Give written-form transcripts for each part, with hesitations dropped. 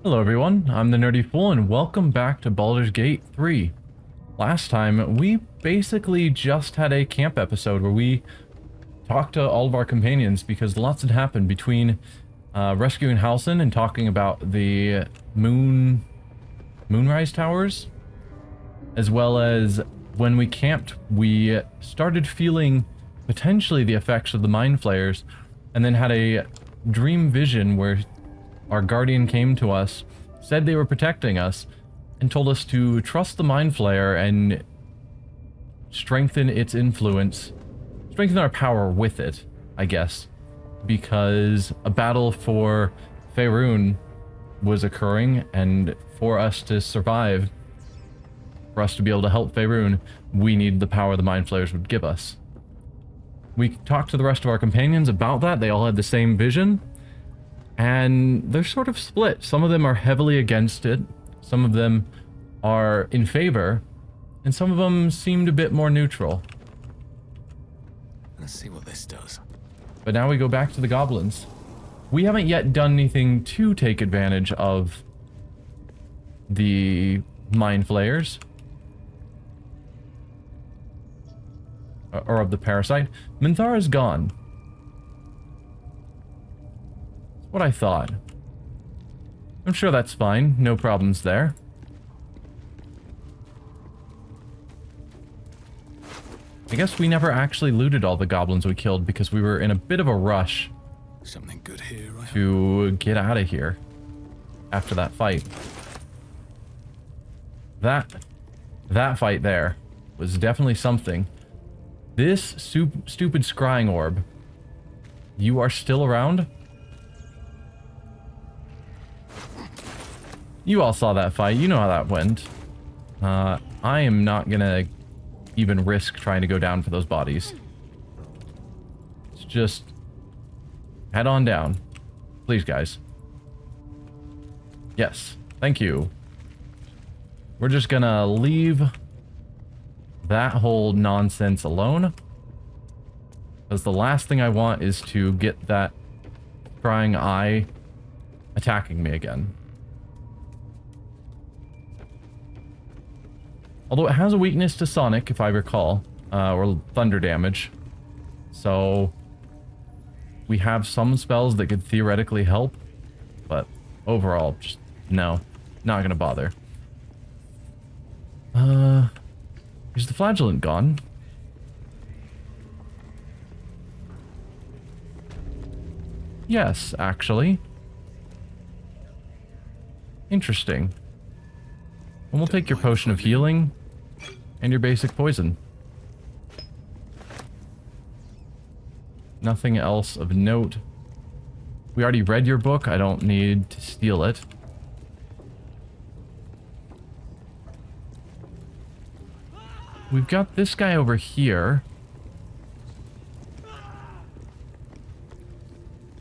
Hello everyone, I'm the Nerdy Fool and welcome back to Baldur's Gate 3. Last time, we basically just had a camp episode where we talked to all of our companions because lots had happened between rescuing Halsin and talking about the Moonrise Towers, as well as when we camped, we started feeling potentially the effects of the mind flayers, and then had a dream vision where our guardian came to us, said they were protecting us, and told us to trust the mind flayer and strengthen its influence, strengthen our power with it, I guess, because a battle for Faerun was occurring, and for us to survive, for us to be able to help Faerun, we needed the power the mind flayers would give us. We talked to the rest of our companions about that. They all had the same vision, and they're sort of split. Some of them are heavily against it, some of them are in favor, and some of them seemed a bit more neutral. Let's see what this does. But now we go back to the goblins. We haven't yet done anything to take advantage of the mind flayers. Or of the parasite. Minthara's gone. That's what I thought. I'm sure that's fine. No problems there. I guess we never actually looted all the goblins we killed because we were in a bit of a rush. Something good here, right? To get out of here after that fight. That fight there was definitely something. This stupid scrying orb. You are still around? You all saw that fight. You know how that went. I am not gonna even risk trying to go down for those bodies. Let's just head on down. Please, guys. Yes. Thank you. We're just gonna leave that whole nonsense alone, because the last thing I want is to get that prying eye attacking me again. Although it has a weakness to sonic, if I recall, or thunder damage. So we have some spells that could theoretically help, but overall, just no, not gonna bother. Is the flagellant gone? Yes, actually. Interesting. And we'll take your potion of healing and your basic poison. Nothing else of note. We already read your book. I don't need to steal it. We've got this guy over here.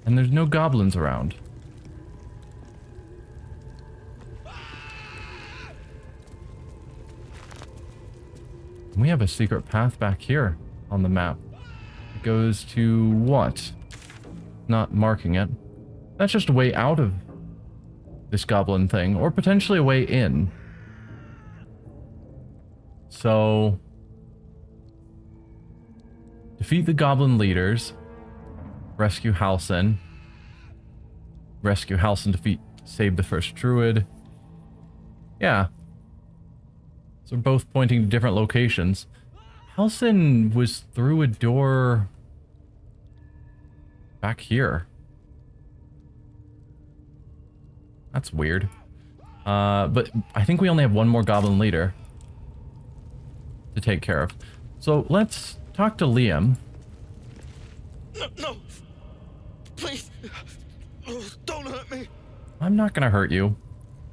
And there's no goblins around. We have a secret path back here on the map. It goes to what? Not marking it. That's just a way out of this goblin thing, or potentially a way in. So, defeat the goblin leaders, rescue Halsin, save the first druid. Yeah. So we're both pointing to different locations. Halsin was through a door back here. That's weird. But I think we only have one more goblin leader to take care of. So let's talk to Liam. No, please, don't hurt me. I'm not gonna hurt you.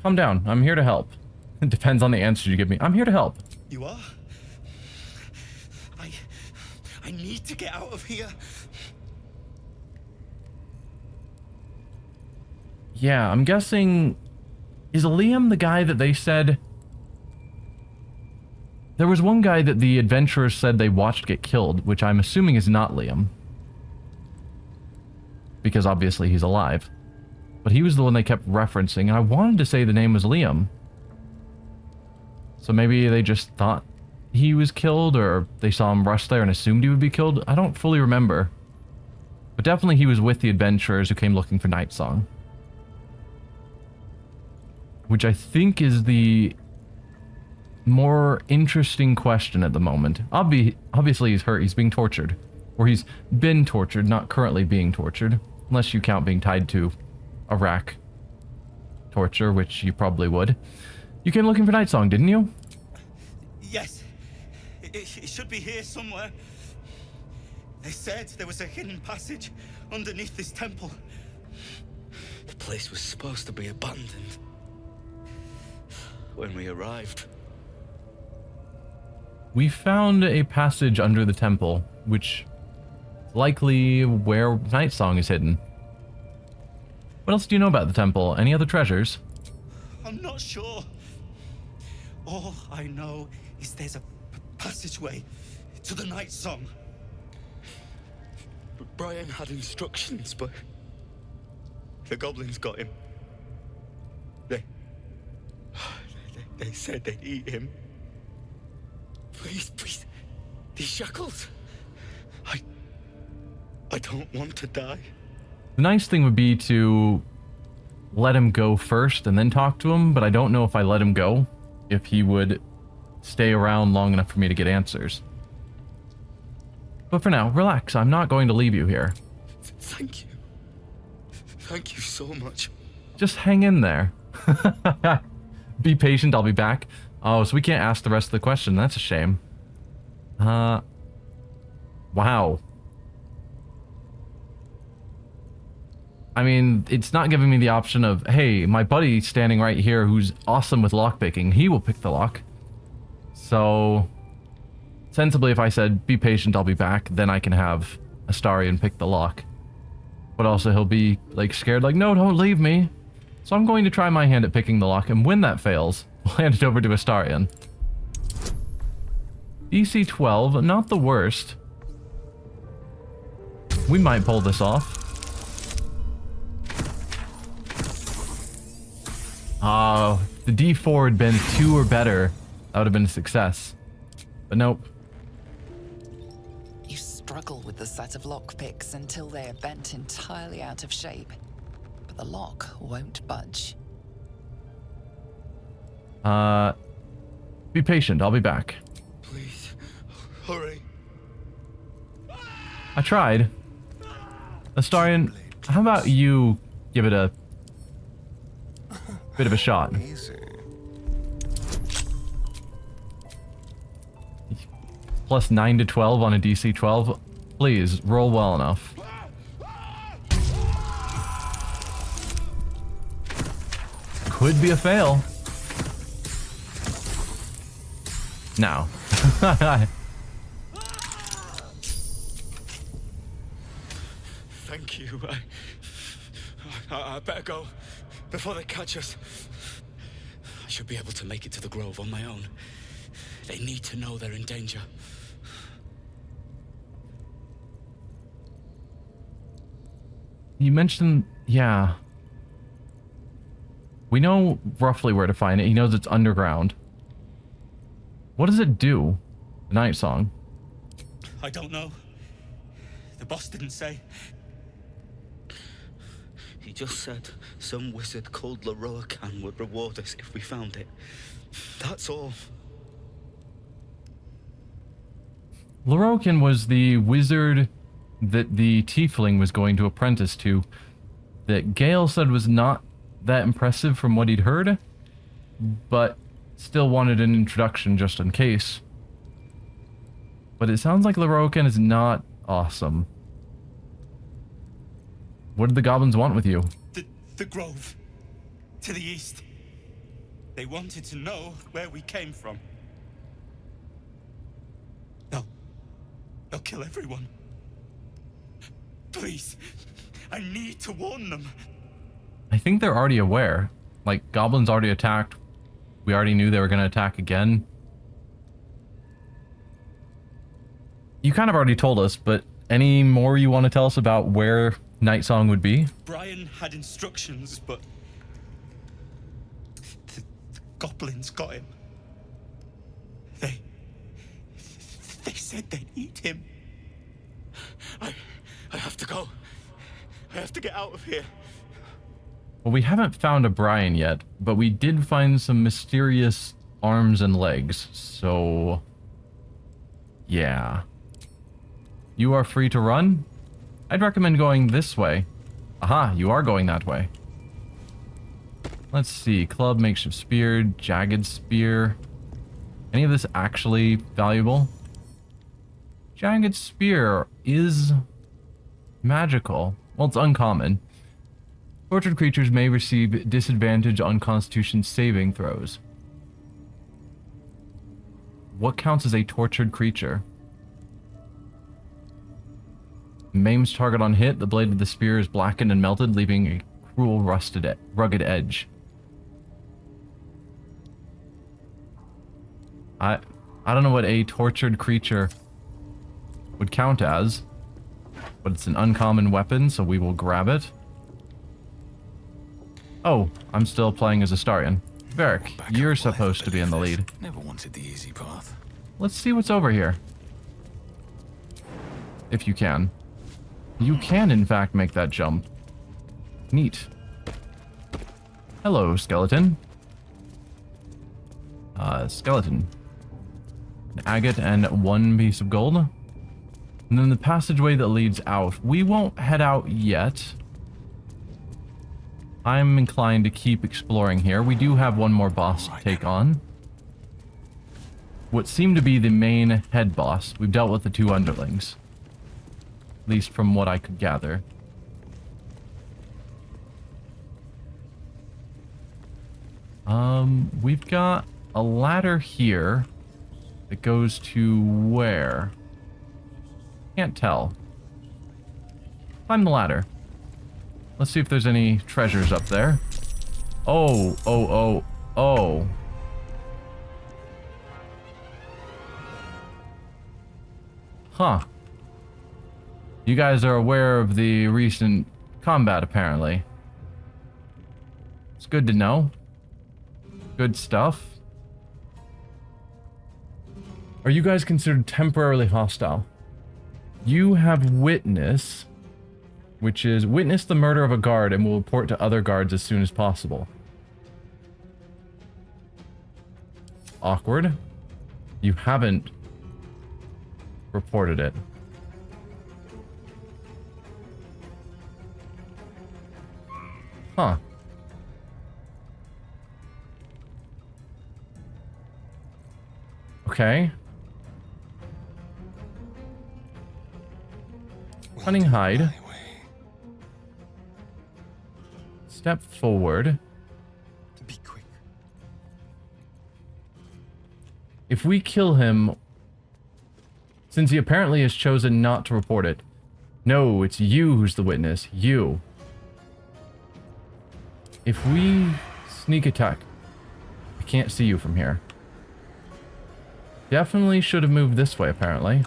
Calm down. I'm here to help. It depends on the answer you give me. I'm here to help. You are? I need to get out of here. Yeah, I'm guessing... Is Liam the guy that they said... There was one guy that the adventurers said they watched get killed, which I'm assuming is not Liam. Because obviously he's alive. But he was the one they kept referencing, and I wanted to say the name was Liam. So maybe they just thought he was killed, or they saw him rush there and assumed he would be killed. I don't fully remember. But definitely he was with the adventurers who came looking for Nightsong. Which I think is the more interesting question at the moment. Obviously he's hurt, he's being tortured. Or he's been tortured, not currently being tortured. Unless you count being tied to a rack torture, which you probably would. You came looking for Nightsong, didn't you? Yes. It should be here somewhere. They said there was a hidden passage underneath this temple. The place was supposed to be abandoned when we arrived. We found a passage under the temple, which is likely where Nightsong is hidden. What else do you know about the temple? Any other treasures? I'm not sure. All I know is there's a passageway to the Nightsong. Brian had instructions, but the goblins got him. They said they'd eat him. Please, these shackles. I don't want to die. The nice thing would be to let him go first and then talk to him, but I don't know if I let him go, if he would stay around long enough for me to get answers. But for now, relax. I'm not going to leave you here. Thank you. Thank you so much. Just hang in there. Be patient, I'll be back. Oh, so we can't ask the rest of the question. That's a shame. Wow. I mean, it's not giving me the option of, hey, my buddy standing right here who's awesome with lockpicking, he will pick the lock. So, sensibly, if I said, be patient, I'll be back, then I can have Astarion pick the lock. But also he'll be, like, scared, like, no, don't leave me. So I'm going to try my hand at picking the lock, and when that fails, we'll hand it over to Astarion. DC 12, not the worst. We might pull this off. Oh, the D4 had been 2 or better. That would have been a success. But nope. You struggle with the set of lockpicks until they are bent entirely out of shape. But the lock won't budge. Be patient, I'll be back. Please, hurry. I tried. Astarion, how about you give it a bit of a shot? Easy. Plus 9 to 12 on a DC 12. Please, roll well enough. Could be a fail. No. Thank you. I better go before they catch us. I should be able to make it to the grove on my own. They need to know they're in danger. You mentioned, yeah. We know roughly where to find it. He knows it's underground. What does it do? The Nightsong. I don't know. The boss didn't say. He just said some wizard called Leroacan would reward us if we found it. That's all. Leroacan was the wizard that the tiefling was going to apprentice to, that Gale said was not that impressive from what he'd heard, but still wanted an introduction just in case. But it sounds like Leroacan is not awesome. What did the goblins want with you? The grove. To the east. They wanted to know where we came from. They'll kill everyone. Please. I need to warn them. I think they're already aware. Like, goblins already attacked. We already knew they were going to attack again. You kind of already told us, but any more you want to tell us about where night song would be? Brian had instructions, but the goblins got him. They said they'd eat him. I have to go. I have to get out of here. Well, we haven't found a Brian yet, but we did find some mysterious arms and legs, so... yeah. You are free to run? I'd recommend going this way. Aha, you are going that way. Let's see. Club, makeshift spear, jagged spear. Any of this actually valuable? Jagged spear is magical. Well, it's uncommon. Tortured creatures may receive disadvantage on Constitution saving throws. What counts as a tortured creature? Maims target on hit. The blade of the spear is blackened and melted, leaving a cruel, rugged edge. I don't know what a tortured creature would count as, but it's an uncommon weapon, so we will grab it. Oh, I'm still playing as Astarion. Varric, you're supposed to be in the lead. Never wanted the easy path. Let's see what's over here. If you can. You can, in fact, make that jump. Neat. Hello, skeleton. Skeleton. An agate and 1 piece of gold. And then the passageway that leads out. We won't head out yet. I'm inclined to keep exploring here. We do have one more boss to take on. What seemed to be the main head boss. We've dealt with the 2 underlings. At least from what I could gather. We've got a ladder here that goes to where? Can't tell. Climb the ladder. Let's see if there's any treasures up there. Oh. Huh. You guys are aware of the recent combat, apparently. It's good to know. Good stuff. Are you guys considered temporarily hostile? You have witness, which is witness the murder of a guard and will report to other guards as soon as possible. Awkward. You haven't reported it. Huh. Okay. Cunning hide. Step forward. Be quick. If we kill him, since he apparently has chosen not to report it. No, it's you who's the witness. You. If we sneak attack, I can't see you from here. Definitely should have moved this way, apparently.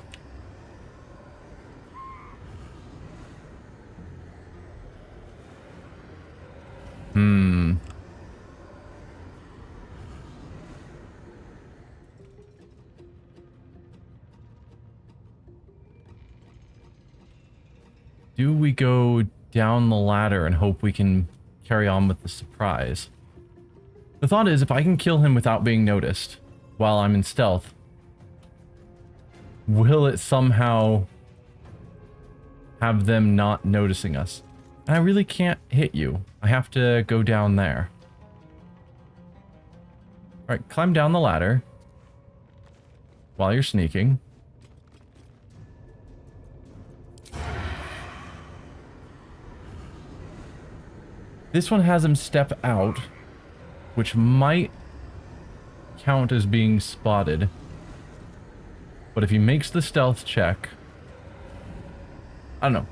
Do we go down the ladder and hope we can carry on with the surprise? The thought is, if I can kill him without being noticed while I'm in stealth, will it somehow have them not noticing us? And I really can't hit you. I have to go down there. Alright, climb down the ladder while you're sneaking. This one has him step out, which might count as being spotted. But if he makes the stealth check... I don't know.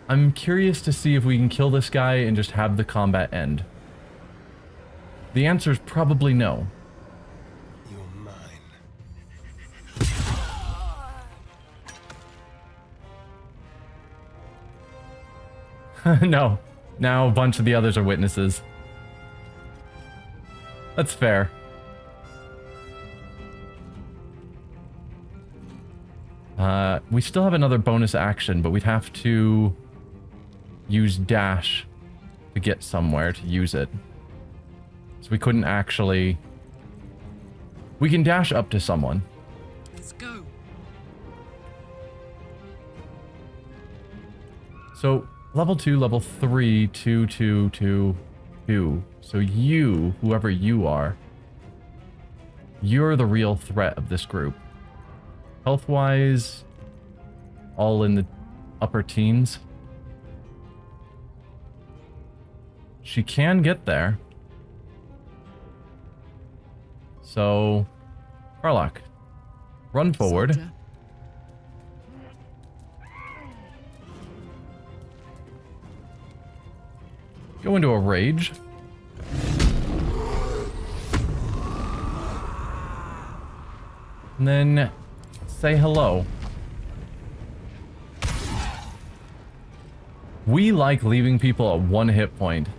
I'm curious to see if we can kill this guy and just have the combat end. The answer is probably no. You're mine. No. Now a bunch of the others are witnesses. That's fair. We still have another bonus action, but we'd have to use dash to get somewhere to use it. So we couldn't actually... We can dash up to someone. Let's go. So, level 2, level 3, 2, 2, 2, 2. So you, whoever you are, you're the real threat of this group. Health-wise, all in the upper teens. She can get there. So, Karlach, run forward. Soldier. Go into a rage. And then say hello. We like leaving people at 1 hit point.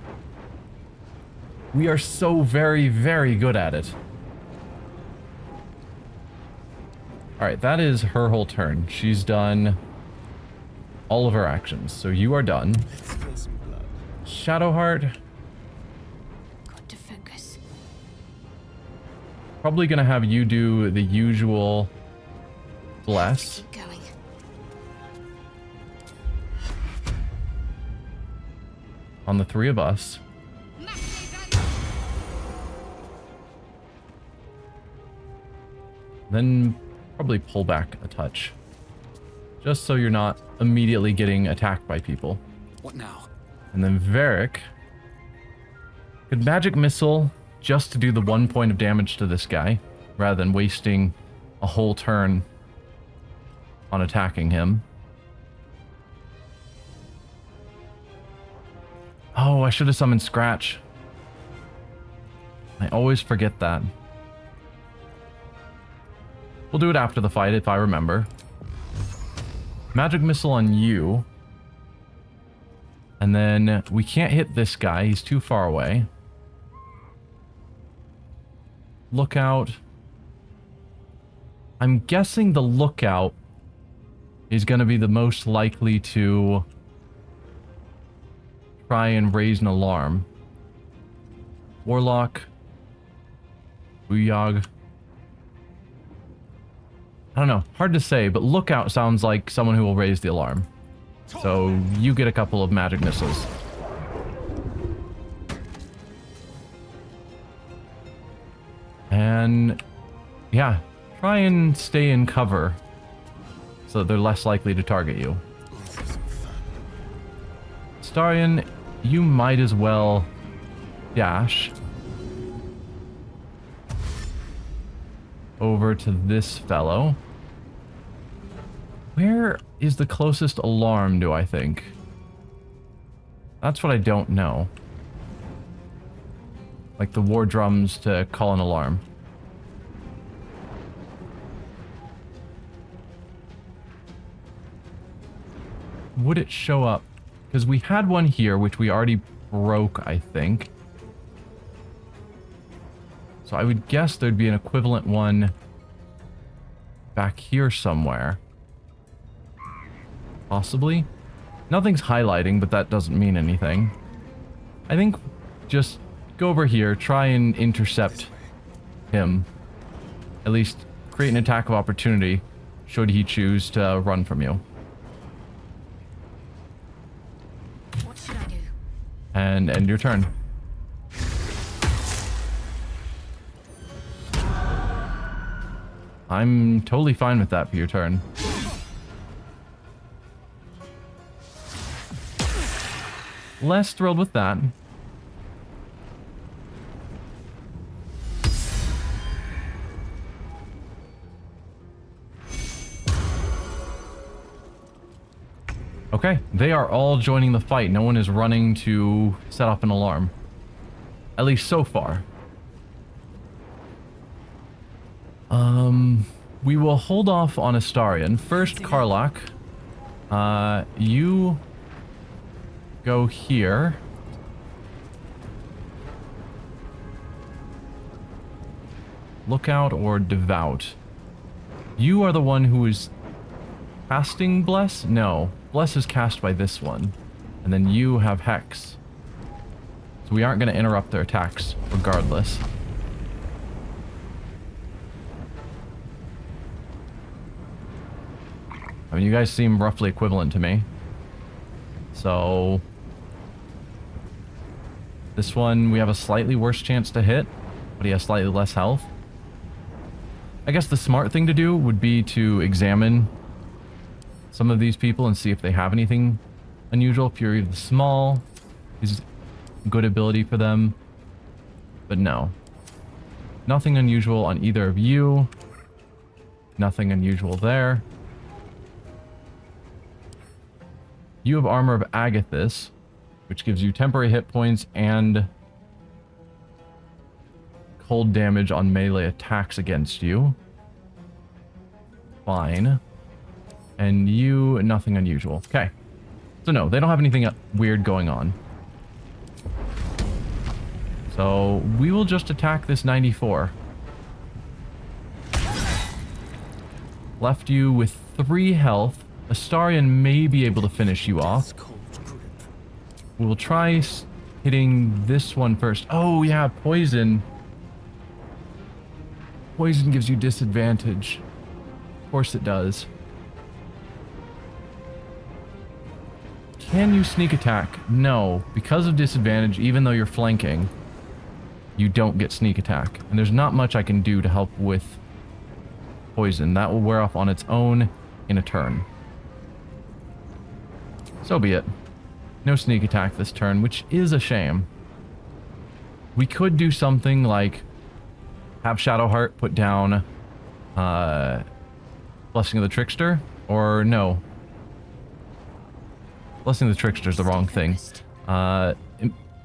We are so very, very good at it. Alright, that is her whole turn. She's done all of her actions. So you are done. Let's spill some blood. Shadowheart, Got to focus. probably gonna have you do the usual bless. Keep going. On the 3 of us. Then probably pull back a touch. Just so you're not immediately getting attacked by people. What now? And then Varric could magic missile just to do the 1 point of damage to this guy, rather than wasting a whole turn on attacking him. Oh, I should have summoned Scratch. I always forget that. We'll do it after the fight if I remember. Magic missile on you. And then we can't hit this guy. He's too far away. Lookout. I'm guessing the lookout is going to be the most likely to try and raise an alarm. Warlock. Booyog. I don't know. Hard to say, but lookout sounds like someone who will raise the alarm. So you get a couple of magic missiles. And yeah, try and stay in cover so that they're less likely to target you. Starion, you might as well dash over to this fellow. Where is the closest alarm, do I think? That's what I don't know. Like the war drums to call an alarm. Would it show up? Because we had one here, which we already broke, I think. So I would guess there'd be an equivalent one back here somewhere. Possibly. Nothing's highlighting, but that doesn't mean anything. I think just go over here, try and intercept him. At least create an attack of opportunity should he choose to run from you. What should I do? And end your turn. I'm totally fine with that for your turn. Less thrilled with that. Okay, they are all joining the fight. No one is running to set off an alarm. At least so far. We will hold off on Astarion. First, Karlach. You go here. Lookout or devout? You are the one who is casting bless? No. Bless is cast by this one. And then you have hex. So we aren't going to interrupt their attacks regardless. I mean, you guys seem roughly equivalent to me. So this one we have a slightly worse chance to hit, but he has slightly less health. I guess the smart thing to do would be to examine some of these people and see if they have anything unusual. Fury of the Small is a good ability for them. But no. Nothing unusual on either of you. Nothing unusual there. You have Armor of Agathis, which gives you temporary hit points and cold damage on melee attacks against you. Fine. And you, nothing unusual. Okay. So no, they don't have anything weird going on. So we will just attack this 94. Left you with 3 health. Astarion may be able to finish you off. We will try hitting this one first. Oh yeah, poison. Poison gives you disadvantage. Of course it does. Can you sneak attack? No. Because of disadvantage, even though you're flanking, you don't get sneak attack. And there's not much I can do to help with poison. That will wear off on its own in a turn. So be it. No sneak attack this turn, which is a shame. We could do something like have Shadowheart put down Blessing of the Trickster, or no. Blessing of the Trickster is the wrong thing.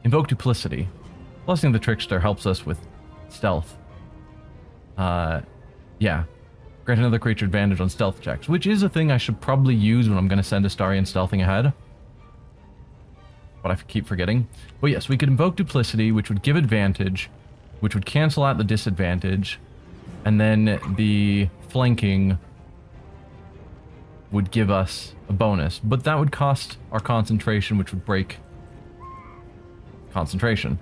Invoke Duplicity. Blessing of the Trickster helps us with stealth. Yeah. Grant another creature advantage on stealth checks, which is a thing I should probably use when I'm going to send Astarion stealthing ahead. But I keep forgetting. But yes, we could invoke Duplicity, which would give advantage, which would cancel out the disadvantage, and then the flanking would give us a bonus. But that would cost our concentration, which would break concentration.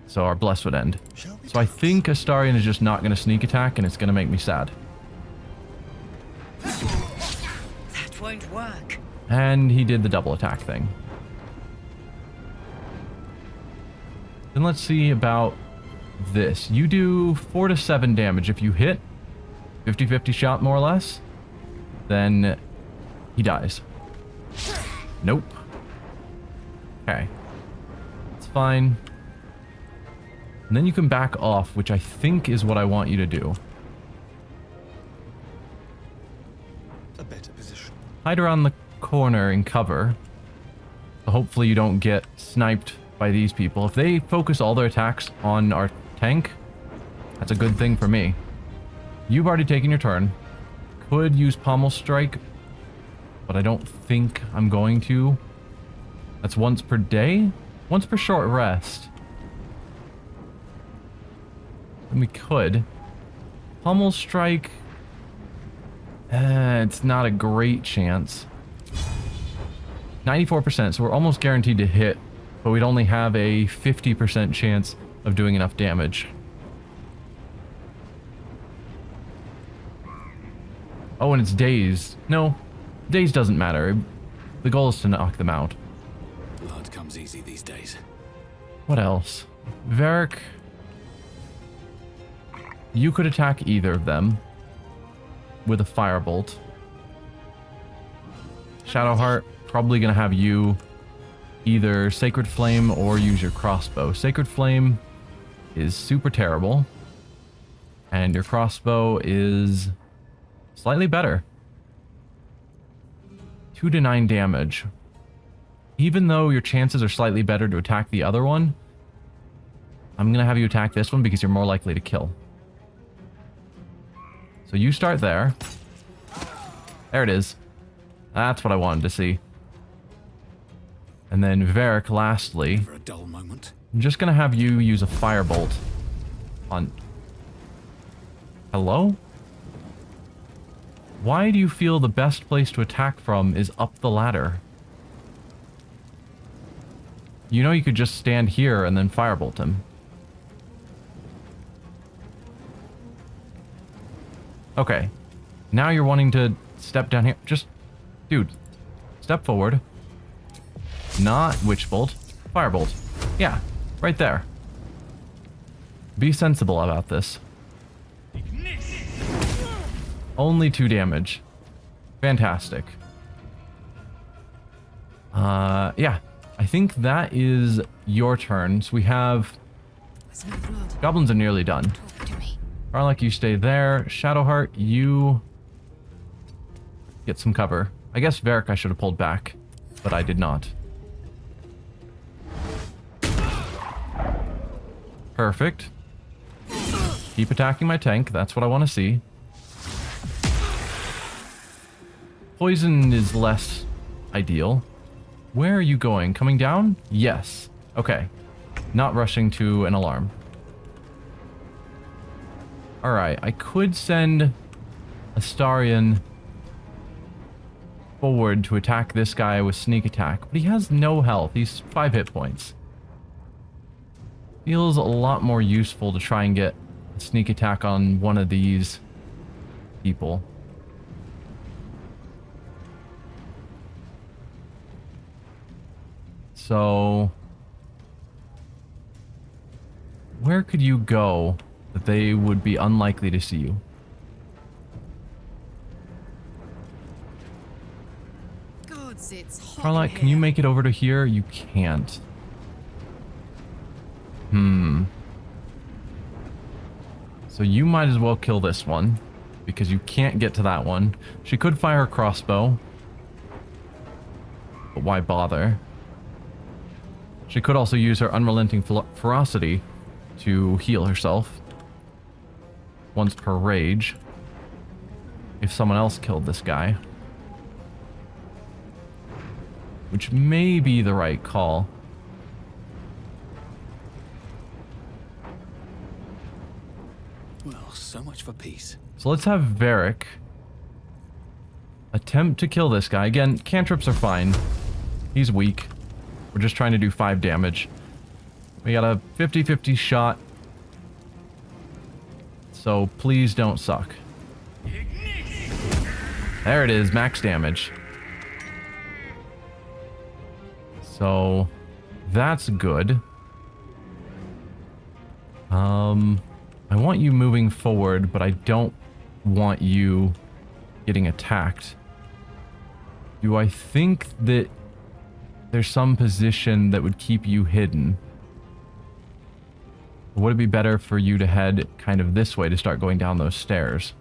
So our bless would end. So I think Astarion is just not going to sneak attack, and it's going to make me sad. That won't work. And he did the double attack thing. Then let's see about this. You do 4 to 7 damage. If you hit, 50-50 shot more or less, then he dies. Nope. Okay. It's fine. And then you can back off, which I think is what I want you to do. A better position. Hide around the corner and cover. So hopefully you don't get sniped by these people. If they focus all their attacks on our tank, that's a good thing for me. You've already taken your turn. Could use Pommel Strike, but I don't think I'm going to. That's once per day? Once per short rest. And we could. Pommel Strike. It's not a great chance. 94%, so we're almost guaranteed to hit, but we'd only have a 50% chance of doing enough damage. Oh, and it's daze. No, daze doesn't matter. The goal is to knock them out. Blood comes easy these days. What else? Varric. You could attack either of them with a firebolt. Shadowheart, probably gonna have you either Sacred Flame or use your crossbow. Sacred Flame is super terrible, and your crossbow is slightly better. 2 to 9 damage. Even though your chances are slightly better to attack the other one, I'm gonna have you attack this one because you're more likely to kill. So you start there. There it is. That's what I wanted to see. And then Varric, lastly. For a dull moment. I'm just gonna have you use a firebolt on... Hello? Why do you feel the best place to attack from is up the ladder? You know you could just stand here and then firebolt him. Okay. Now you're wanting to step down here. Just... Dude. Step forward. Not witch bolt. Firebolt. Yeah. Right there. Be sensible about this. Only 2 damage. Fantastic. Yeah. I think that is your turn. So we have... There's no blood. Goblins are nearly done. Talk to me. Farlek, you stay there. Shadowheart, you... get some cover. I guess Varric I should have pulled back, but I did not. Perfect. Keep attacking my tank. That's what I want to see. Poison is less ideal. Where are you going? Coming down? Yes. Okay. Not rushing to an alarm. Alright, I could send Astarion forward to attack this guy with sneak attack, but he has no health. He's 5 hit points. Feels a lot more useful to try and get a sneak attack on one of these people. So, where could you go that they would be unlikely to see you? Gods, it's hot. Carla, can you make it over to here? You can't. So you might as well kill this one, because you can't get to that one. She could fire a crossbow, but why bother? She could also use her unrelenting ferocity to heal herself once per rage if someone else killed this guy, which may be the right call. Well, so much for peace. So let's have Varric attempt to kill this guy. Again, cantrips are fine. He's weak. We're just trying to do 5 damage. We got a 50-50 shot. So please don't suck. There it is, max damage. So that's good. I want you moving forward, but I don't want you getting attacked. Do I think that there's some position that would keep you hidden? Or would it be better for you to head kind of this way to start going down those stairs?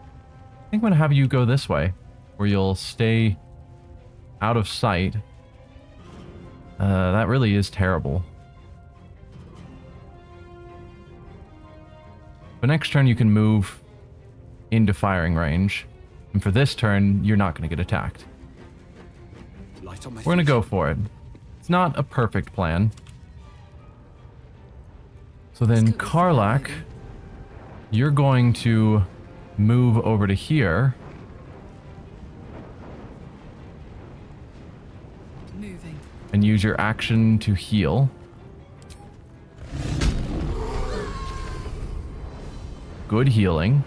I think I'm gonna have you go this way, where you'll stay out of sight. That really is terrible. But next turn you can move into firing range. And for this turn, you're not going to get attacked. Light on my We're going to go for it. It's not a perfect plan. So then Karlak, you're going to move over to here. Moving. And use your action to heal. Good healing.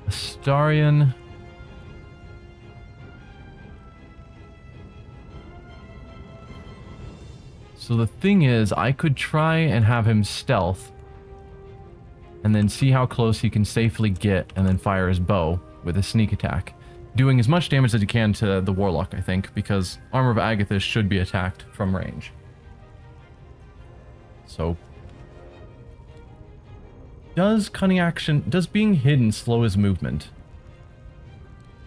Astarion. So the thing is, I could try and have him stealth and then see how close he can safely get and then fire his bow with a sneak attack. Doing as much damage as he can to the Warlock, I think, because Armor of Agathis should be attacked from range. So, does cunning action, does being hidden slow his movement?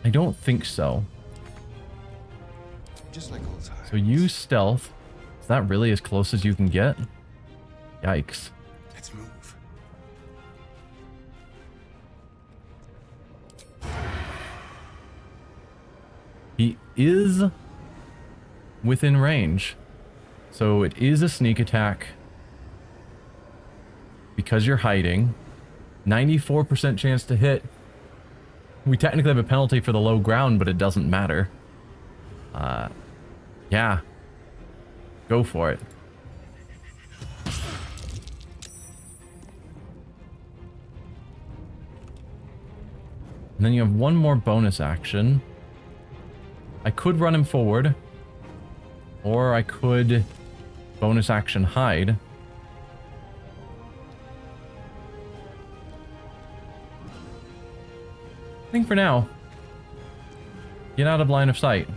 I don't think so. Just like old times. So use stealth. Is that really as close as you can get? Yikes. Let's move. is within range. So it is a sneak attack because you're hiding. 94% chance to hit. We technically have a penalty for the low ground, but it doesn't matter. Yeah. Go for it. And then you have one more bonus action. I could run him forward. Or I could bonus action hide. I think for now, get out of line of sight.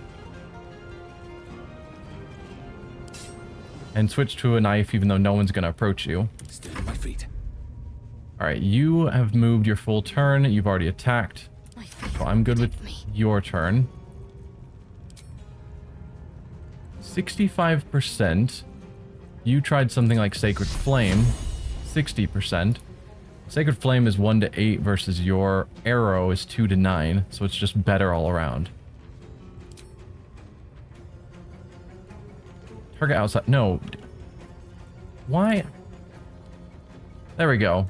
And switch to a knife even though no one's going to approach you. Stand on my feet. Alright, you have moved your full turn. You've already attacked. My faith So I'm good with protect me. your turn. 65%. You tried something like Sacred Flame. 60%. Sacred Flame is 1 to 8 versus your arrow is 2 to 9. So it's just better all around. Target outside. No. Why? There we go.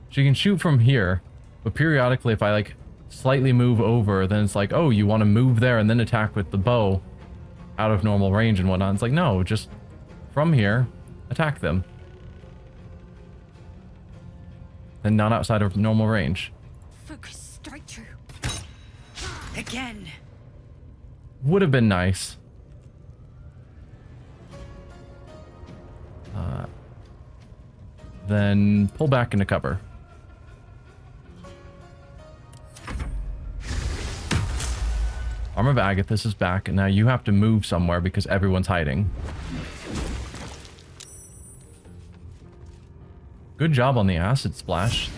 So you can shoot from here, but periodically if I like slightly move over, then it's like, oh, you want to move there and then attack with the bow out of normal range and whatnot. It's like, no, just from here, attack them. Then not outside of normal range. Focus, strike true. Again. Would have been nice. Then pull back into cover. Armor of Agathis is back, and now you have to move somewhere because everyone's hiding. Good job on the acid splash.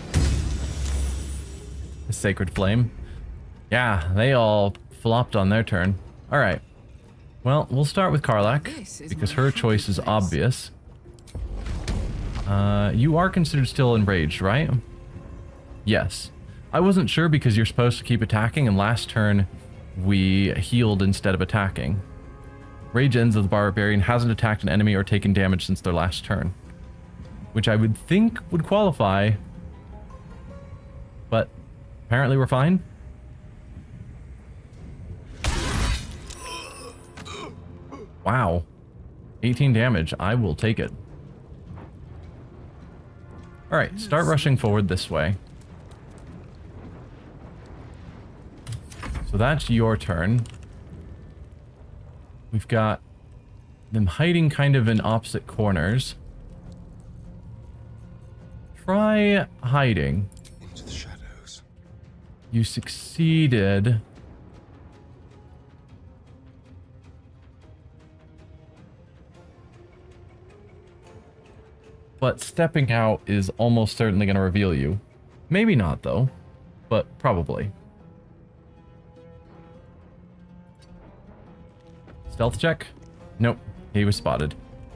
The Sacred Flame. Yeah, they all flopped on their turn. Alright. Well, we'll start with Karlach, This is because my her happy choice is place. obvious. You are considered still enraged, right? Yes. I wasn't sure because you're supposed to keep attacking, and last turn we healed instead of attacking. Rage ends if the barbarian hasn't attacked an enemy or taken damage since their last turn. Which I would think would qualify. But apparently we're fine. Wow. 18 damage. I will take it. Alright, start rushing forward this way. So that's your turn. We've got them hiding kind of in opposite corners. Try hiding. Into the shadows. You succeeded. But stepping out is almost certainly going to reveal you. Maybe not, though. But probably. Stealth check? Nope. He was spotted.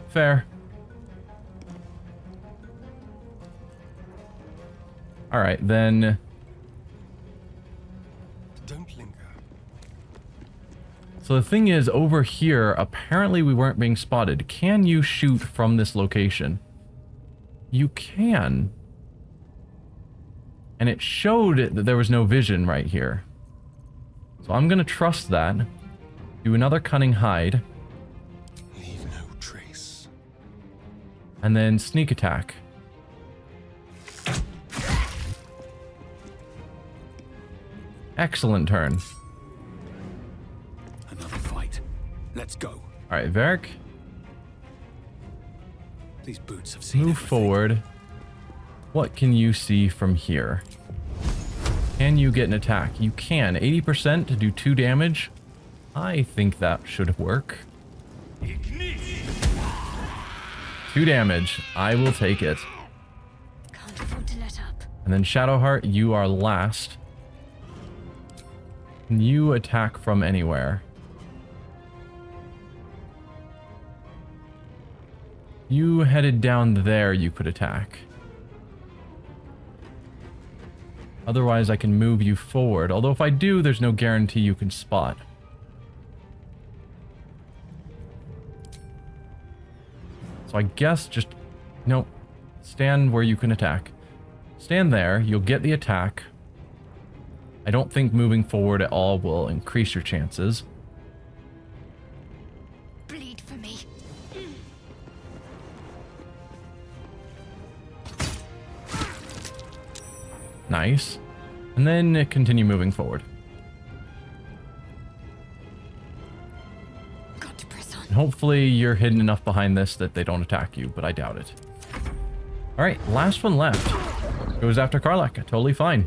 Fair. Alright, then... Don't linger. So the thing is, over here, apparently we weren't being spotted. Can you shoot from this location? You can. And it showed that there was no vision right here. So I'm going to trust that. Do another cunning hide. Leave no trace. And then sneak attack. Excellent turn. Another fight. Let's go. Alright, Varric, These boots have seen move everything. forward. What can you see from here? Can you get an attack? You can. 80% to do 2 damage. I think that should work. 2 damage. I will take it. Can't afford to let up. And then Shadowheart, you are last. Can you attack from anywhere? You headed down there, you could attack. Otherwise, I can move you forward. Although if I do, there's no guarantee you can spot. So I guess just... Nope. Stand where you can attack. Stand there. You'll get the attack. I don't think moving forward at all will increase your chances. Bleed for me. Nice. And then continue moving forward. Got to press on. And hopefully you're hidden enough behind this that they don't attack you, but I doubt it. Alright, last one left. Goes after Karlach. Totally fine.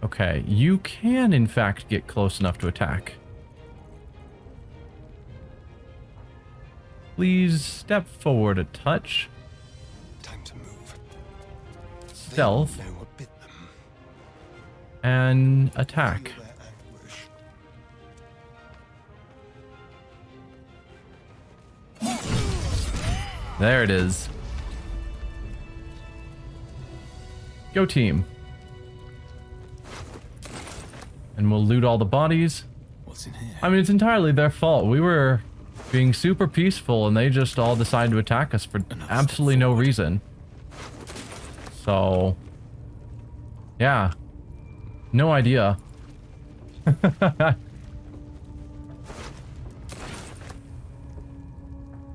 Okay, you can in fact get close enough to attack. Please step forward a touch. Time to move. Stealth. They know what bit them. And attack. Feel their anguish. There it is. Go team. And we'll loot all the bodies. What's in here? I mean, it's entirely their fault. We were being super peaceful and they just all decided to attack us for absolutely no reason. So, yeah. No idea.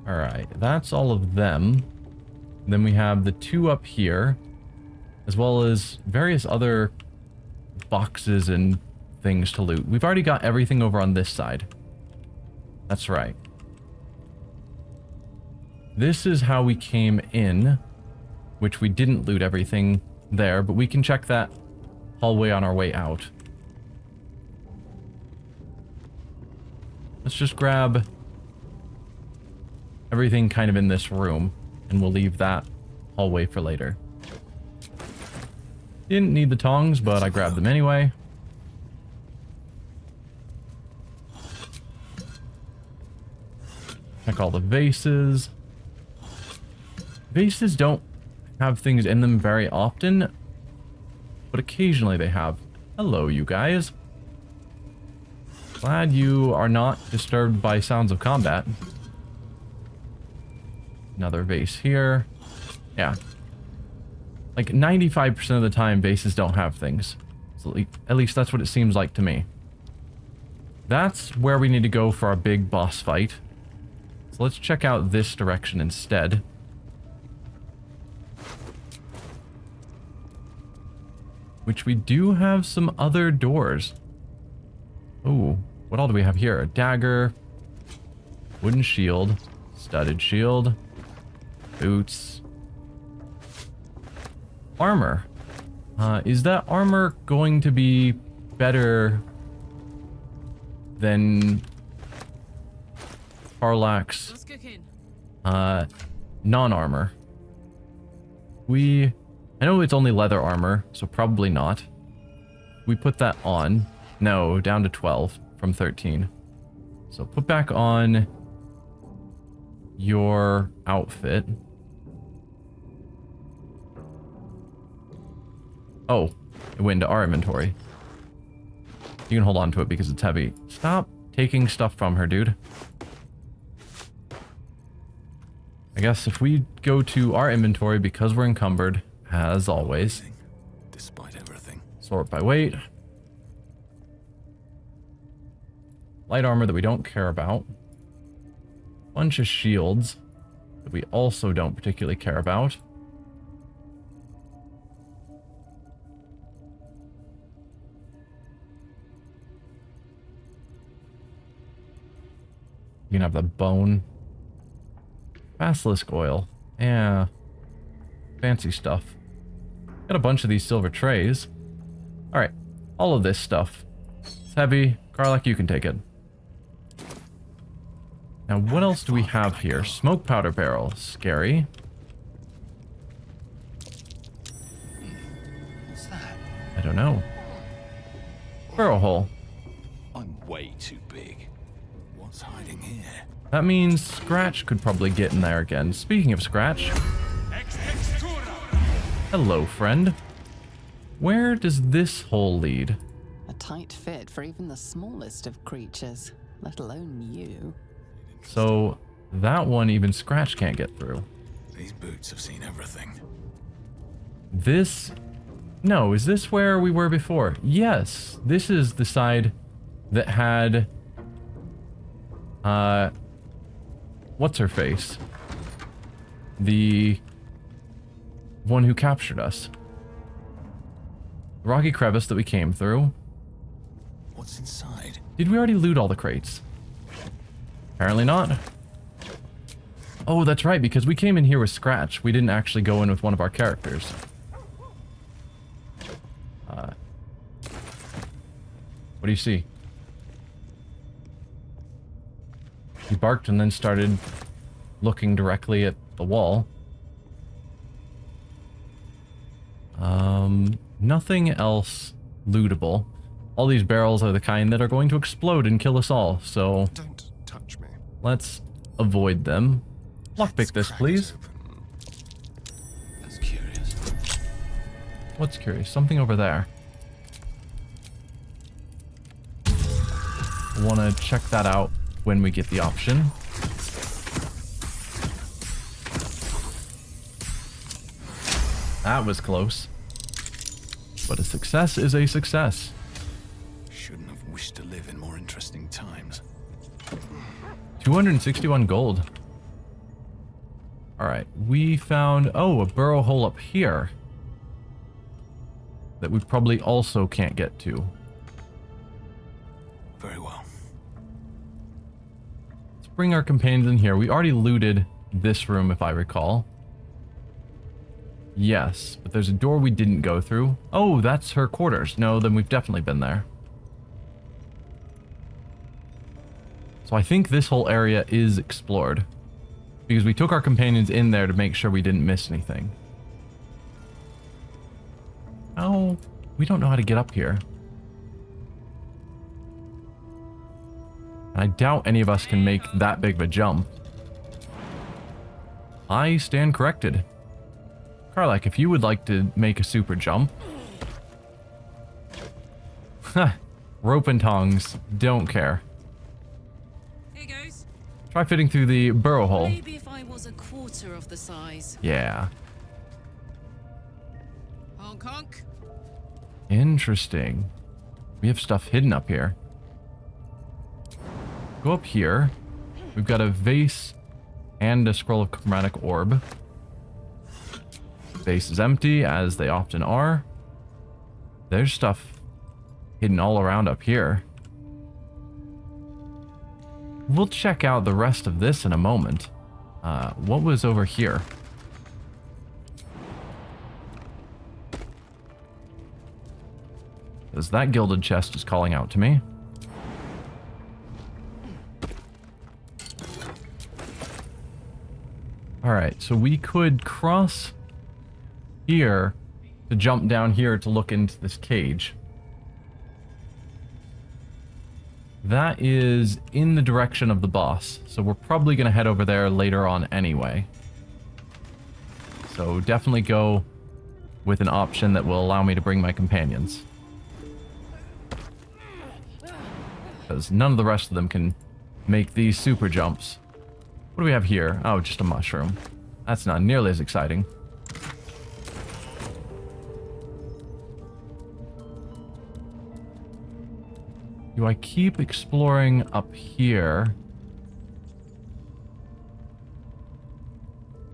Alright, that's all of them. Then we have the two up here, as well as various other boxes and things to loot. We've already got everything over on this side. That's right. This is how we came in, which we didn't loot everything there, but we can check that hallway on our way out. Let's just grab everything kind of in this room, and we'll leave that hallway for later. Didn't need the tongs, but I grabbed them anyway. Check all the vases. Vases don't have things in them very often, but occasionally they have. Hello, you guys. Glad you are not disturbed by sounds of combat. Another vase here. Yeah. Like 95% of the time, vases don't have things. So at least that's what it seems like to me. That's where we need to go for our big boss fight. So let's check out this direction instead. Which we do have some other doors. Ooh, what all do we have here? A dagger, wooden shield, studded shield, boots, armor. Is that armor going to be better than Karlach's non-armor? I know it's only leather armor, so probably not. We put that on. No, down to 12 from 13. So put back on your outfit. Oh, it went into our inventory. You can hold on to it because it's heavy. Stop taking stuff from her, dude. I guess if we go to our inventory because we're encumbered, as always. Despite everything. Sort by weight. Light armor that we don't care about. Bunch of shields that we also don't particularly care about. You can have the bone. Basilisk oil. Yeah. Fancy stuff. Got a bunch of these silver trays. Alright. All of this stuff. It's heavy. Karlach, you can take it. Now, what else do we have here? Smoke powder barrel. Scary. What's that? I don't know. Burrow hole. I'm way too big. What's hiding here? That means Scratch could probably get in there again. Speaking of Scratch. Hello, friend. Where does this hole lead? A tight fit for even the smallest of creatures, let alone you. So that one even Scratch can't get through. These boots have seen everything. This... No, is this where we were before? Yes, this is the side that had... What's her face? The one who captured us. The rocky crevice that we came through. What's inside? Did we already loot all the crates? Apparently not. Oh, that's right, because we came in here with Scratch. We didn't actually go in with one of our characters. What do you see? He barked and then started looking directly at the wall. Nothing else lootable. All these barrels are the kind that are going to explode and kill us all, so Don't touch me. let's avoid them. Lockpick this, Crack it please. open. That's curious. What's curious? Something over there. Want to check that out when we get the option. That was close. But a success is a success. Shouldn't have wished to live in more interesting times. 261 gold. Alright, we found, oh, a burrow hole up here. That we probably also can't get to. Very well. Let's bring our companions in here. We already looted this room, if I recall. Yes, but there's a door we didn't go through. Oh, that's her quarters. No, then we've definitely been there. So I think this whole area is explored. Because we took our companions in there to make sure we didn't miss anything. Oh, we don't know how to get up here. And I doubt any of us can make that big of a jump. I stand corrected. Karlak, if you would like to make a super jump. Rope and tongs, don't care. Here goes. Try fitting through the burrow hole. Maybe if I was a quarter of the size. Yeah. Honk honk. Interesting. We have stuff hidden up here. Go up here. We've got a vase and a scroll of chromatic orb. Vase is empty, as they often are. There's stuff hidden all around up here. We'll check out the rest of this in a moment. What was over here? Because that gilded chest is calling out to me. Alright, so we could cross here to jump down here to look into this cage. That is in the direction of the boss, so we're probably going to head over there later on anyway. So definitely go with an option that will allow me to bring my companions. Because none of the rest of them can make these super jumps. What do we have here? Oh, just a mushroom. That's not nearly as exciting. Do I keep exploring up here?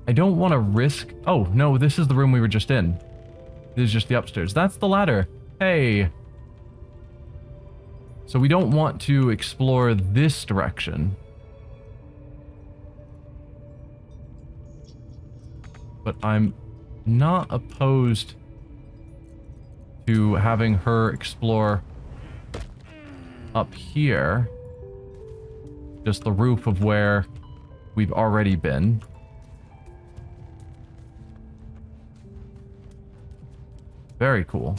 I don't want to risk... Oh, no, this is the room we were just in. This is just the upstairs. That's the ladder. Hey. So we don't want to explore this direction. But I'm not opposed to having her explore up here. Just the roof of where we've already been. Very cool.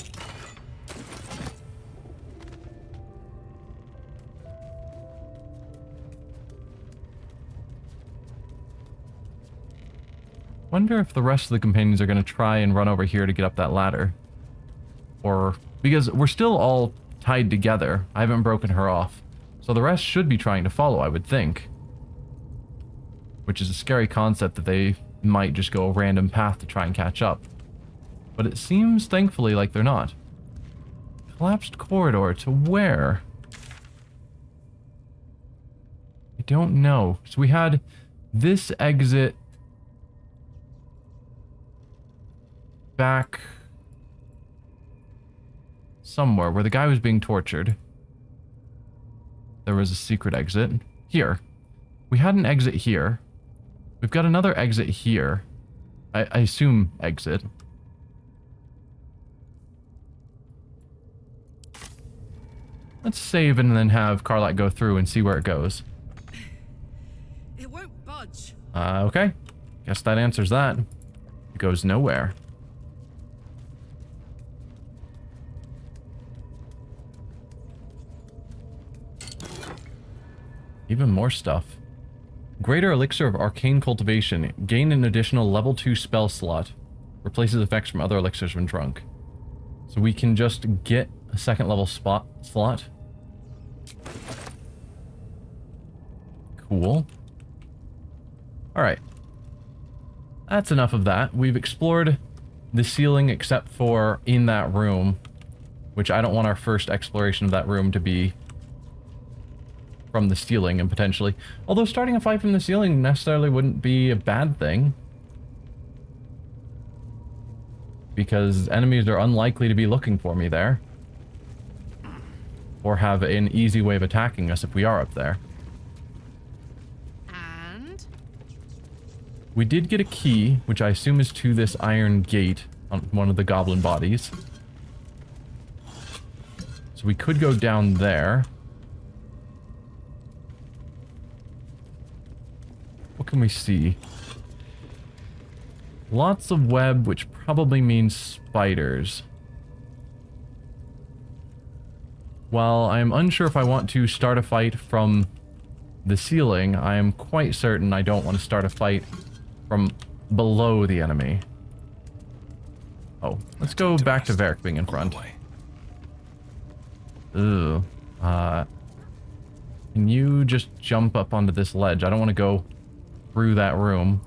Wonder if the rest of the companions are going to try and run over here to get up that ladder. Or, because we're still all tied together. I haven't broken her off. So the rest should be trying to follow, I would think. Which is a scary concept that they might just go a random path to try and catch up. But it seems, thankfully, like they're not. Collapsed corridor to where? I don't know. So we had this exit back somewhere where the guy was being tortured. There was a secret exit. Here. We had an exit here. We've got another exit here. I assume exit. Let's save and then have Carlac go through and see where it goes. It won't budge. Okay. Guess that answers that. It goes nowhere. Even more stuff. Greater Elixir of Arcane Cultivation. Gain an additional level 2 spell slot. Replaces effects from other elixirs when drunk. So we can just get a second level slot. Cool. Alright. That's enough of that. We've explored the ceiling except for in that room. Which I don't want our first exploration of that room to be from the ceiling and potentially. Although starting a fight from the ceiling necessarily wouldn't be a bad thing. Because enemies are unlikely to be looking for me there. Or have an easy way of attacking us if we are up there. And We did get a key, which I assume is to this iron gate on one of the goblin bodies. So we could go down there. What can we see? Lots of web, which probably means spiders. While I am unsure if I want to start a fight from the ceiling, I am quite certain I don't want to start a fight from below the enemy. Oh, let's go back to Varric being in front. Ugh. Can you just jump up onto this ledge? I don't want to go through that room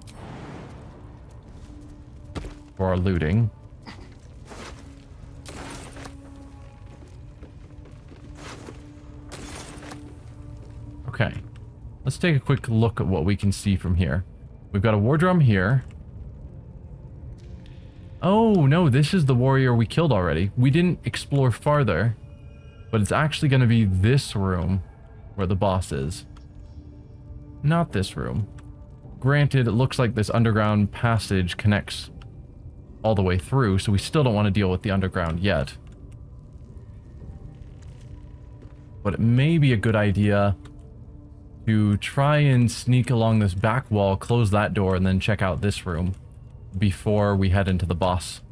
for our looting. Okay, let's take a quick look at what we can see from here. We've got a war drum here. Oh no, this is the warrior we killed already. We didn't explore farther, but it's actually going to be this room where the boss is. Not this room. Granted, it looks like this underground passage connects all the way through, so we still don't want to deal with the underground yet. But it may be a good idea to try and sneak along this back wall, close that door, and then check out this room before we head into the boss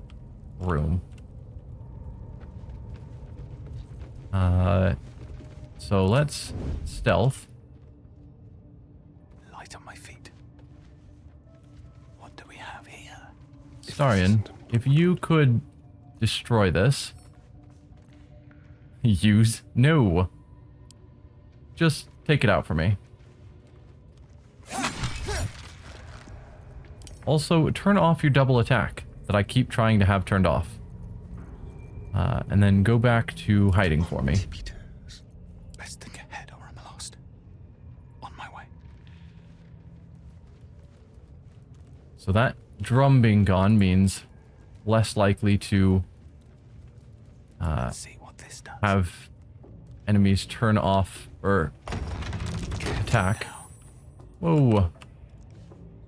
room. So let's stealth. Light on my feet. What do we have here? Starion, if you could destroy this. Use? No. Just take it out for me. Also, turn off your double attack that I keep trying to have turned off. And then go back to hiding for me. Best think ahead or I'm lost. On my way. So that drum being gone means less likely to Let's see what this does. have enemies turn off or attack. Whoa.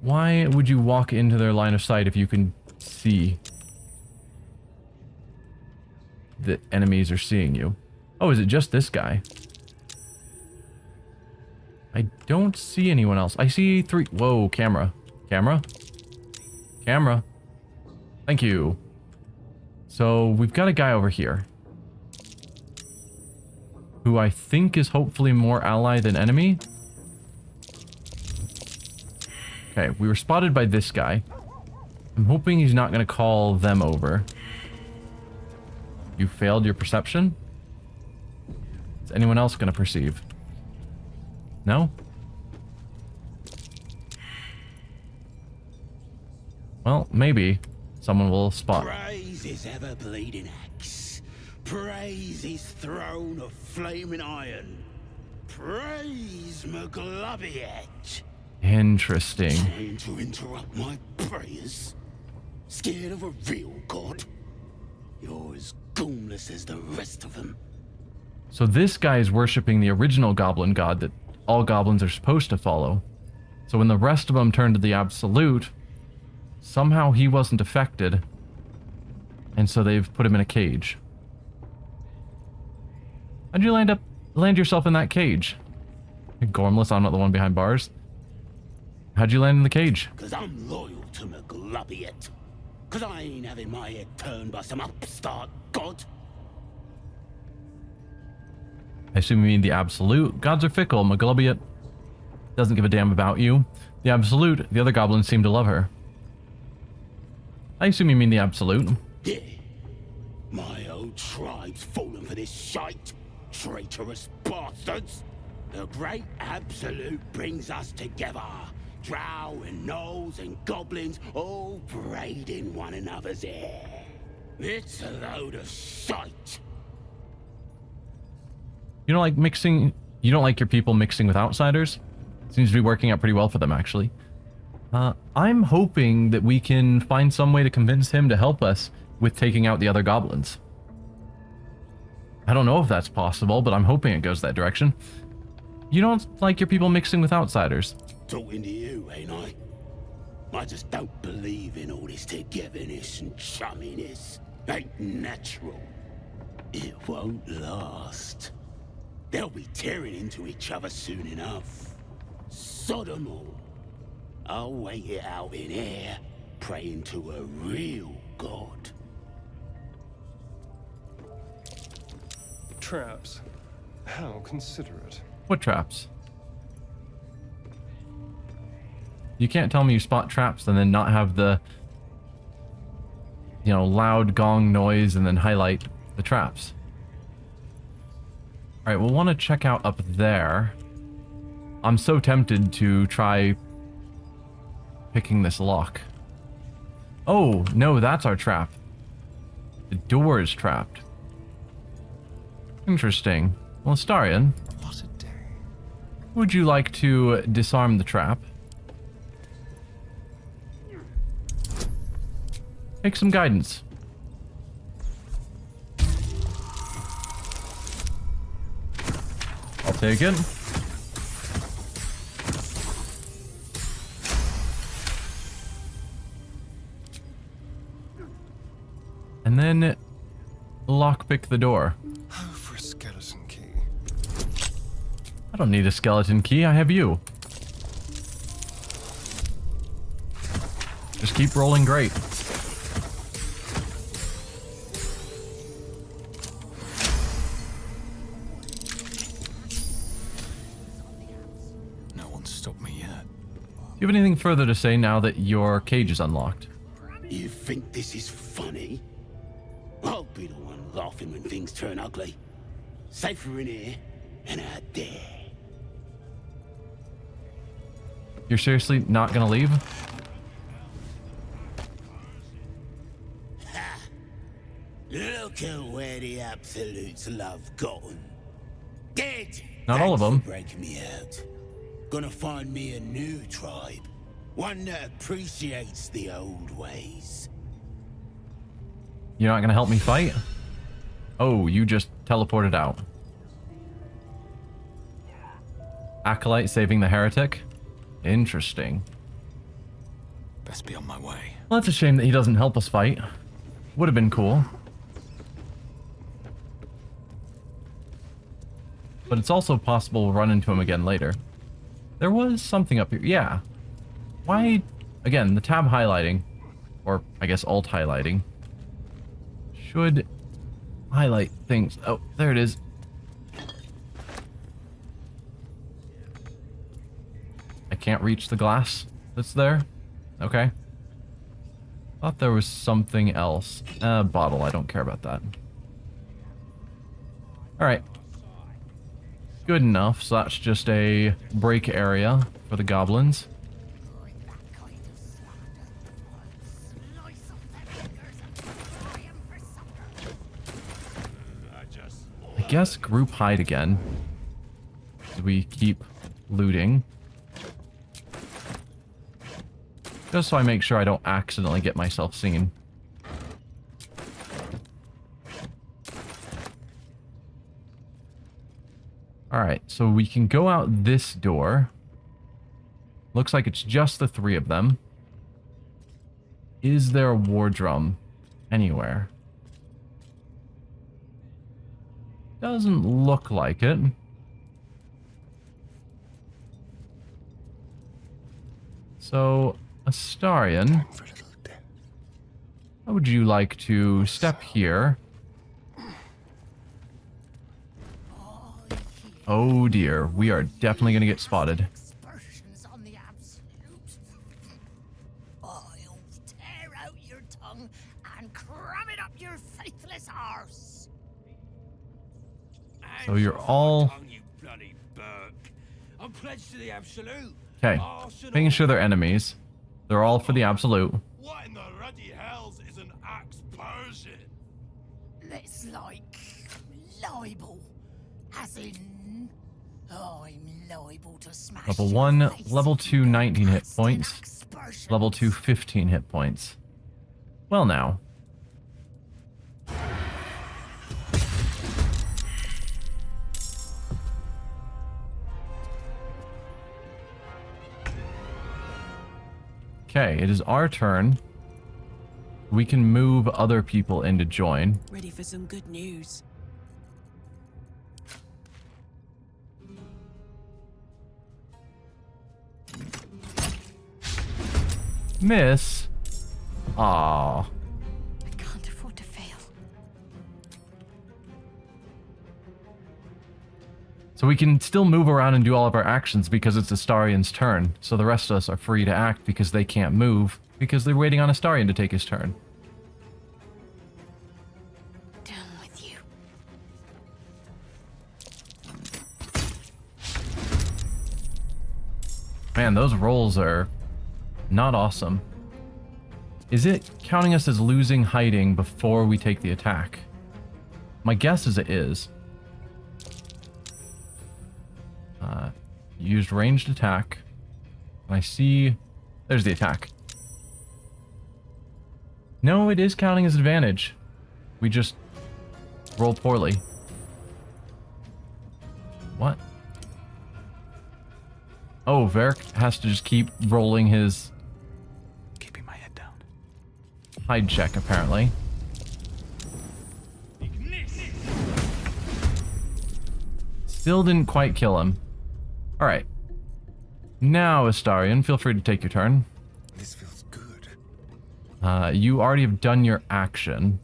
Why would you walk into their line of sight if you can see that enemies are seeing you? Oh, is it just this guy? I don't see anyone else. I see three. Whoa, camera. Camera? Camera. Thank you. So we've got a guy over here who I think is hopefully more ally than enemy. Okay, we were spotted by this guy. I'm hoping he's not going to call them over. You failed your perception? Is anyone else going to perceive? No? Well, maybe someone will spot. Praise his ever-bleeding axe. Praise his throne of flaming iron. Praise McGlubbiet. Interesting. Trying to interrupt my prayers? Scared of a real god? You're as goomless as the rest of them. So this guy is worshipping the original goblin god that all goblins are supposed to follow. So when the rest of them turned to the absolute, somehow he wasn't affected. And so they've put him in a cage. How'd you land yourself in that cage? Gormless, I'm not the one behind bars. How'd you land in the cage? Cause I'm loyal to McGlubbiet. Cause I ain't having my head turned by some upstart god. I assume you mean the absolute. Gods are fickle. McGlubbiet doesn't give a damn about you. The absolute, the other goblins seem to love her. I assume you mean the absolute. Yeah. My old tribe's fallen for this shite. Traitorous bastards. The great absolute brings us together. Drow and gnolls and goblins all braiding one another's hair. It's a load of shite. You don't like mixing... You don't like your people mixing with outsiders? Seems to be working out pretty well for them, actually. I'm hoping that we can find some way to convince him to help us with taking out the other goblins. I don't know if that's possible, but I'm hoping it goes that direction. You don't like your people mixing with outsiders? Talking to you, ain't I? I just don't believe in all this togetherness and chumminess. Ain't natural. It won't last. They'll be tearing into each other soon enough. Sod 'em all. I'll wait it out in air, praying to a real god. Traps. How considerate. What traps? You can't tell me you spot traps and then not have the, you know, loud gong noise and then highlight the traps. Alright, we'll want to check out up there. I'm so tempted to try picking this lock. Oh, no, that's our trap. The door is trapped. Interesting. Well, Astarion, What a day. would you like to disarm the trap? Take some guidance. I'll take it. And then lockpick the door. Oh, for a skeleton key. I don't need a skeleton key, I have you. Just keep rolling great. No one's stopped me yet. Do you have anything further to say now that your cage is unlocked? You think this is funny? I'll be the one laughing when things turn ugly. Safer in here than out there. You're seriously not gonna leave? Look at where the absolutes love gotten. Dead. Not all of Thanks them. for breaking me out. Gonna find me a new tribe. One that appreciates the old ways. You're not gonna help me fight? Oh, you just teleported out. Acolyte saving the heretic? Interesting. Best be on my way. Well, that's a shame that he doesn't help us fight. Would have been cool. But it's also possible we'll run into him again later. There was something up here. Yeah. Why? Again, the tab highlighting, or I guess alt highlighting, should highlight things. Oh, there it is. I can't reach the glass that's there. Okay. Thought there was something else. Bottle, I don't care about that. Alright. Good enough, so that's just a break area for the goblins. I guess group hide again. As we keep looting. Just so I make sure I don't accidentally get myself seen. Alright, so we can go out this door. Looks like it's just the three of them. Is there a war drum anywhere? Doesn't look like it. So, Astarion, how would you like to step here? Oh dear, we are definitely going to get spotted. Aspersions on the absolute. I'll tear out your tongue and cram it up your faithless arse. So you're all... You bloody Burke. I'm pledged to the absolute. Okay, making sure they're enemies. They're all for the absolute. What in the ruddy hells is an axe Persian? It's like libel. As in, I'm liable to smash Level your 1, face level 2, 19 hit with points. aspersions. Level 2, 15 hit points. Well now. Okay, it is our turn. We can move other people in to join. Ready for some good news. Miss? Aww. I can't afford to fail. So we can still move around and do all of our actions because it's Astarion's turn. So the rest of us are free to act because they can't move because they're waiting on Astarion to take his turn. Done with you. Man, those rolls are not awesome. Is it counting us as losing hiding before we take the attack? My guess is it is. Used ranged attack. I see... There's the attack. No, it is counting as advantage. We just roll poorly. What? Oh, Varric has to just keep rolling his Keeping my head down. hide check, apparently. Still didn't quite kill him. Alright. Now, Astarion, feel free to take your turn. This feels good. You already have done your action.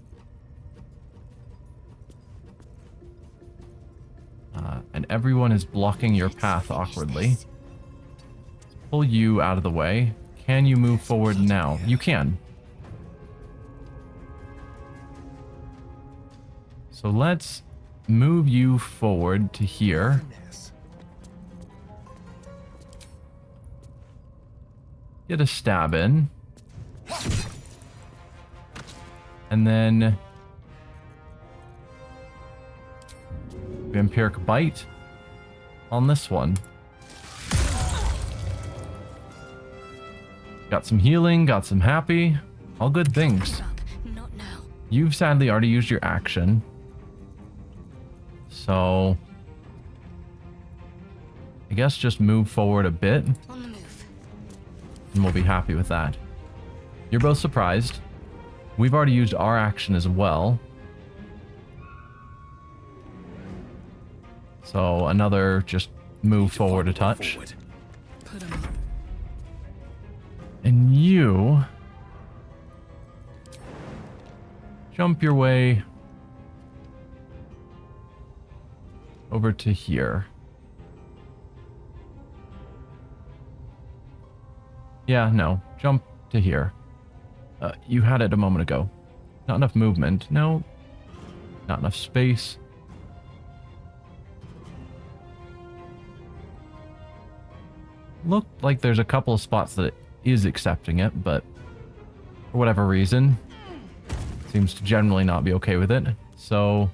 And everyone is blocking your path awkwardly. Pull you out of the way. Can you move forward now? You can. So let's move you forward to here. Yes. Get a stab in. And then Vampiric Bite on this one. Got some healing, got some happy. All good things. Not now. You've sadly already used your action. So I guess just move forward a bit On the move. and we'll be happy with that. You're both surprised. We've already used our action as well. So another just move forward a touch. Put 'em up. And you jump your way over to here. Yeah, no, jump to here. You had it a moment ago. Not enough movement. No. Not enough space. Looked like there's a couple of spots that it is accepting it, but for whatever reason, seems to generally not be okay with it. So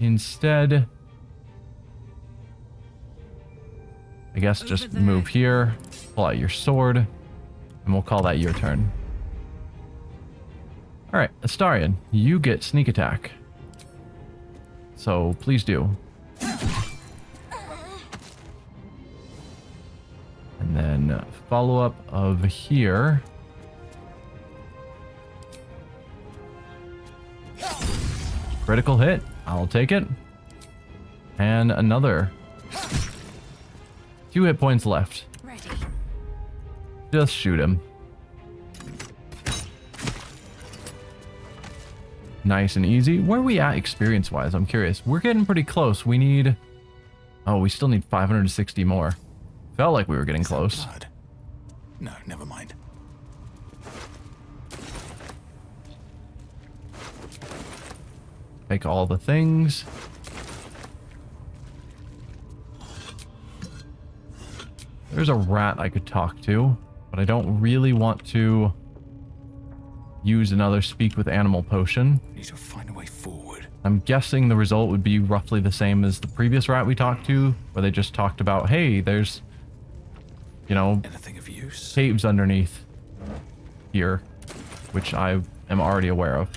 instead, I guess just move here, pull out your sword, and we'll call that your turn. Alright, Astarion, you get sneak attack. So please do. And then follow up of here. Critical hit. I'll take it. And another. 2 hit points left. Ready. Just shoot him. Nice and easy. Where are we at experience-wise? I'm curious. We're getting pretty close. We need... Oh, we still need 560 more. Felt like we were getting close. Blood? No, never mind. Make all the things. There's a rat I could talk to, but I don't really want to use another speak with animal potion. Need to find a way forward. I'm guessing the result would be roughly the same as the previous rat we talked to, where they just talked about, hey, there's, you know, Anything of use? caves underneath here, which I am already aware of.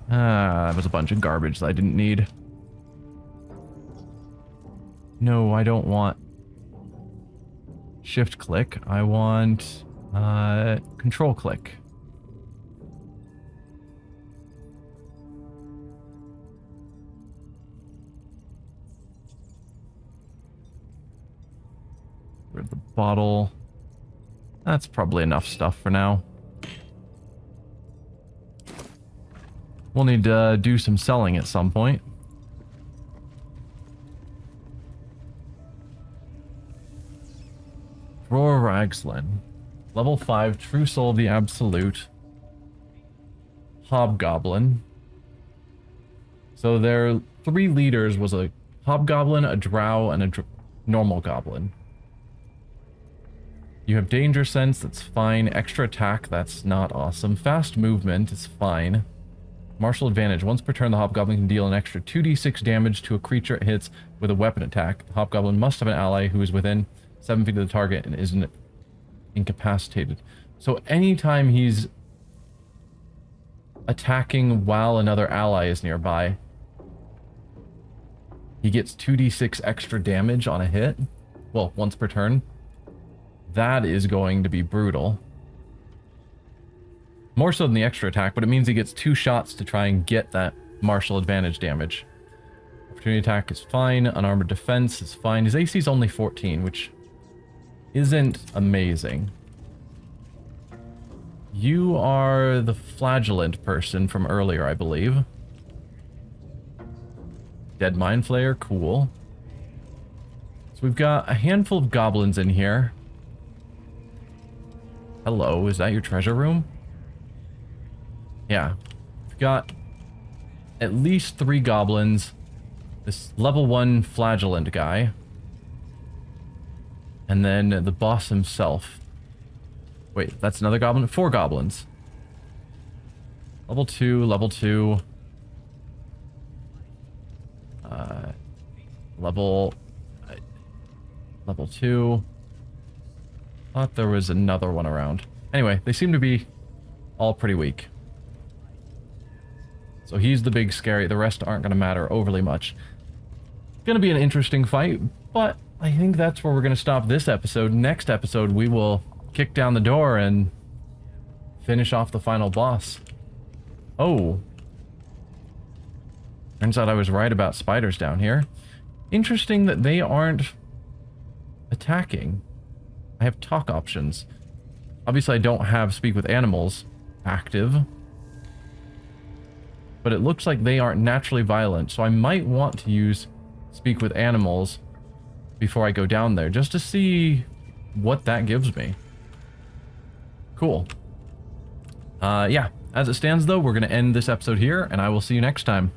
That was a bunch of garbage that I didn't need. No, I don't want shift click. I want control click. Where's the bottle? That's probably enough stuff for now. We'll need to do some selling at some point. Roar Ragslen. Level 5, True Soul of the Absolute. Hobgoblin. So their 3 leaders was a Hobgoblin, a Drow, and a normal Goblin. You have Danger Sense, that's fine. Extra Attack, that's not awesome. Fast Movement is fine. Martial Advantage. Once per turn, the Hobgoblin can deal an extra 2d6 damage to a creature it hits with a weapon attack. The Hobgoblin must have an ally who is within 7 feet of the target and isn't incapacitated. So anytime he's attacking while another ally is nearby, he gets 2d6 extra damage on a hit. Well, once per turn. That is going to be brutal. More so than the extra attack, but it means he gets 2 shots to try and get that martial advantage damage. Opportunity attack is fine. Unarmored defense is fine. His AC is only 14, which isn't amazing. You are the flagellant person from earlier, I believe. Dead Mind Flayer, cool. So we've got a handful of goblins in here. Hello, is that your treasure room? Yeah. We've got at least 3 goblins. This level 1 flagellant guy. And then the boss himself. Wait, that's another goblin? 4 goblins. Level 2, level 2. Level 2. Thought there was another one around. Anyway, they seem to be all pretty weak. So he's the big scary. The rest aren't going to matter overly much. Going to be an interesting fight, but I think that's where we're going to stop this episode. Next episode, we will kick down the door and finish off the final boss. Oh. Turns out I was right about spiders down here. Interesting that they aren't attacking. I have talk options. Obviously, I don't have speak with animals active. But it looks like they aren't naturally violent, so I might want to use speak with animals before I go down there, just to see what that gives me. Cool. Yeah, as it stands though, we're going to end this episode here, and I will see you next time.